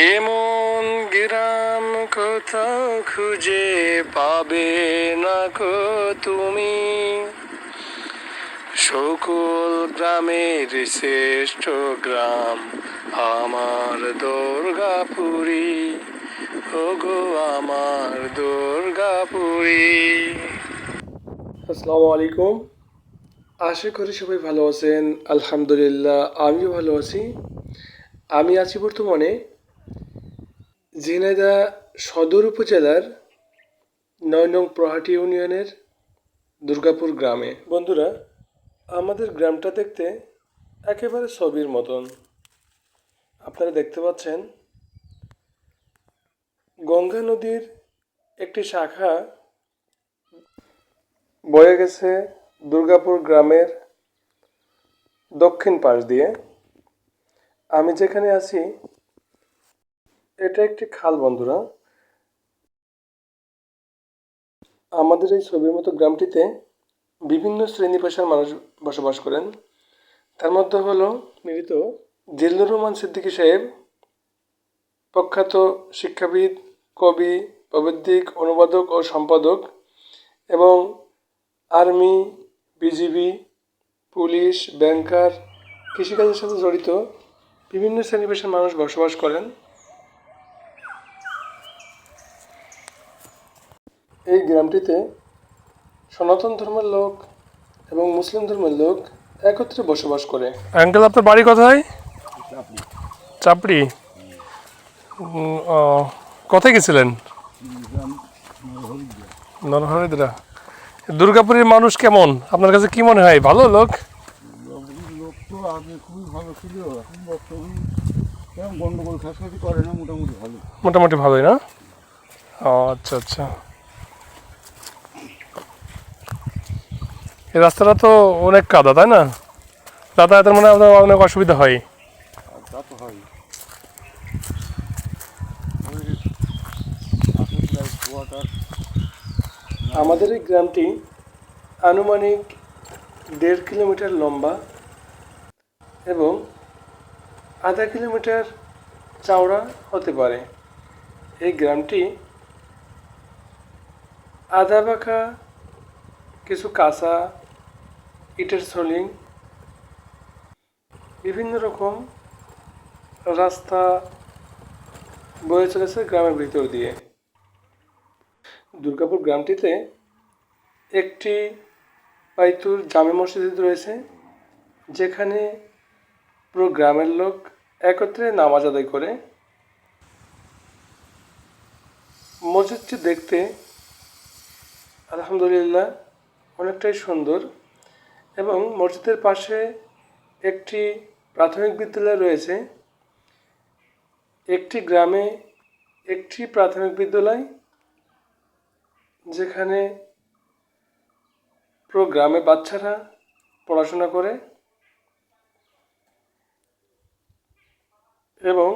এমন গ্রাম কোথাও খুঁজে পাবে না কো তুমি, সকল গ্রামের শ্রেষ্ঠ গ্রাম আমার দুর্গাপুরী, ওগো আমার দুর্গাপুরী। আসসালামু আলাইকুম, আশা করি সবাই ভালো আছেন। আলহামদুলিল্লাহ, আমিও ভালো আছি। আমি আছি বর্তমানে ঝিনাইদহ সদর উপজেলার ৯ নং প্রহাটি ইউনিয়নের দুর্গাপুর গ্রামে। বন্ধুরা, আমাদের গ্রামটা দেখতে একেবারে ছবির মতন। আপনারা দেখতে পাচ্ছেন গঙ্গা নদীর একটি শাখা বয়ে গেছে দুর্গাপুর গ্রামের দক্ষিণ পাশ দিয়ে। আমি যেখানে আছি এটা একটি খাল। বন্ধুরা, আমাদের এই ছবির মতো গ্রামটিতে বিভিন্ন শ্রেণী পেশার মানুষ বসবাস করেন। তার মধ্যে হলো মৃত জিল্লুর রহমান সিদ্দিকী সাহেব, প্রখ্যাত শিক্ষাবিদ, কবি, প্রবন্ধিক, অনুবাদক ও সম্পাদক, এবং আর্মি, বিজিবি, পুলিশ, ব্যাংকার, কৃষিকাজের সাথে জড়িত বিভিন্ন শ্রেণী পেশার মানুষ বসবাস করেন। এই গ্রামটিতে সনাতন ধর্মের লোক এবং মুসলিম ধর্মের লোক একত্রে বসবাস করে। আঙ্কেল, আপনার বাড়ি কোথায়? চাপড়ি। কোথায় গেছিলেন? নরহরিদ্রা। দুর্গাপুরের মানুষ কেমন? আপনার কাছে কি মনে হয়? ভালো লোক? লোক তো আগে খুবই ভালো ছিল, এখন বর্তমানে গন্ডগোল খাসাখি করে না, মোটামুটি ভালো। মোটামুটি ভালোই না? ও আচ্ছা আচ্ছা। এই রাস্তাটা তো অনেক কাদা, তাই না? যাতায়াতের মানে আপনার অনেক অসুবিধা হয়। তা তো হয়। আমাদের এই গ্রামটি আনুমানিক ১.৫ কিলোমিটার লম্বা এবং আধা কিলোমিটার চওড়া হতে পারে। এই গ্রামটি আধা বাঁকা কিছু কাঁচা ইটের সোলিং, বিভিন্ন রকম রাস্তা বয়ে চলেছে গ্রামের ভিতর দিয়ে। দুর্গাপুর গ্রামটিতে একটি বাইতুল জামে মসজিদ রয়েছে, যেখানে পুরো গ্রামের লোক একত্রে নামাজ আদায় করে। মসজিদটি দেখতে আলহামদুলিল্লাহ অনেকটাই সুন্দর, এবং মসজিদের পাশে একটি প্রাথমিক বিদ্যালয় রয়েছে। একটি গ্রামে একটি প্রাথমিক বিদ্যালয়, যেখানে পুরো গ্রামের বাচ্চারা পড়াশোনা করে, এবং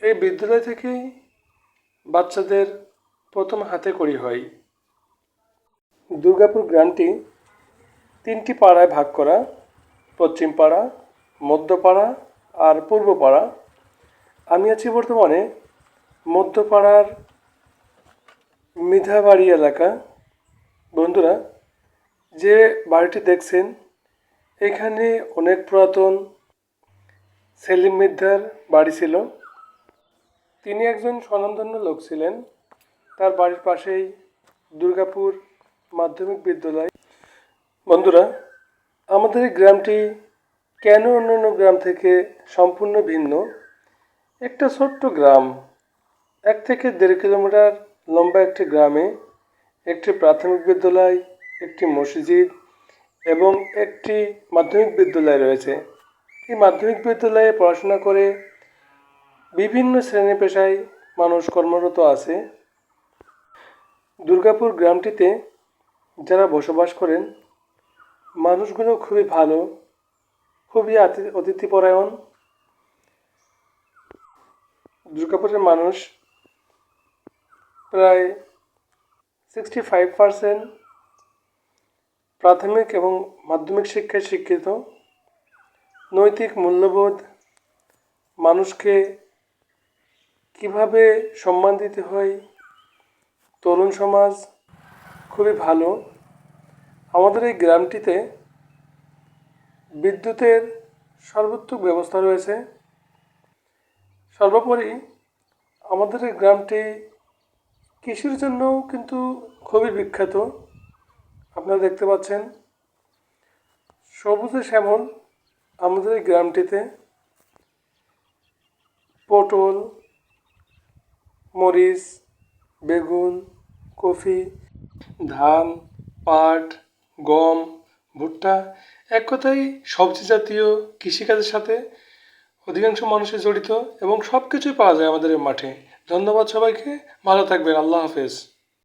এই বিদ্যালয় থেকেই বাচ্চাদের প্রথম হাতে খড়ি হয়। দুর্গাপুর গ্রামটি 3টি পাড়ায় ভাগ করা: পশ্চিম পাড়া, মধ্যপাড়া আর পূর্ব পাড়া। আমি আছি বর্তমানে মধ্যপাড়ার মিধাবাড়ি এলাকা। বন্ধুরা, যে বাড়িটি দেখছেন, এখানে অনেক পুরাতন সেলিম মিদ্দার বাড়ি ছিল। তিনি একজন স্বনামধন্য লোক ছিলেন। তার বাড়ির পাশেই দুর্গাপুর মাধ্যমিক বিদ্যালয়। বন্ধুরা, আমাদের এই গ্রামটি কেন অন্যান্য গ্রাম থেকে সম্পূর্ণ ভিন্ন? একটা ছোট্ট গ্রাম, 1 থেকে 1.5 কিলোমিটার লম্বা একটি গ্রামে একটি প্রাথমিক বিদ্যালয়, একটি মসজিদ এবং একটি মাধ্যমিক বিদ্যালয় রয়েছে। এই মাধ্যমিক বিদ্যালয়ে পড়াশোনা করে বিভিন্ন শ্রেণী পেশায় মানুষ কর্মরত আছে। দুর্গাপুর গ্রামটিতে যারা বসবাস করেন, মানুষগুলো খুবই ভালো, খুবই অতিথিপরায়ণ। দুর্গাপুরের মানুষ প্রায় 65% প্রাথমিক এবং মাধ্যমিক শিক্ষায় শিক্ষিত। নৈতিক মূল্যবোধ, মানুষকে কিভাবে সম্মান দিতে হয় তরুণ সমাজ খুবই ভালো। আমাদের এই গ্রামটিতে বিদ্যুতের সর্বোত্তম ব্যবস্থা রয়েছে। সর্বোপরি আমাদের এই গ্রামটি কৃষির জন্যও কিন্তু খুবই বিখ্যাত। আপনারা দেখতে পাচ্ছেন সবুজে শ্যামল আমাদের এই গ্রামটিতে পটল, মরিচ, বেগুন, কফি, ধান, পাট, গম, ভুট্টা, এক কথায় সবজি জাতীয় কৃষিকাজের সাথে অধিকাংশ মানুষই জড়িত এবং সব কিছুই পাওয়া যায় আমাদের এই মাঠে। ধন্যবাদ সবাইকে, ভালো থাকবেন, আল্লাহ হাফেজ।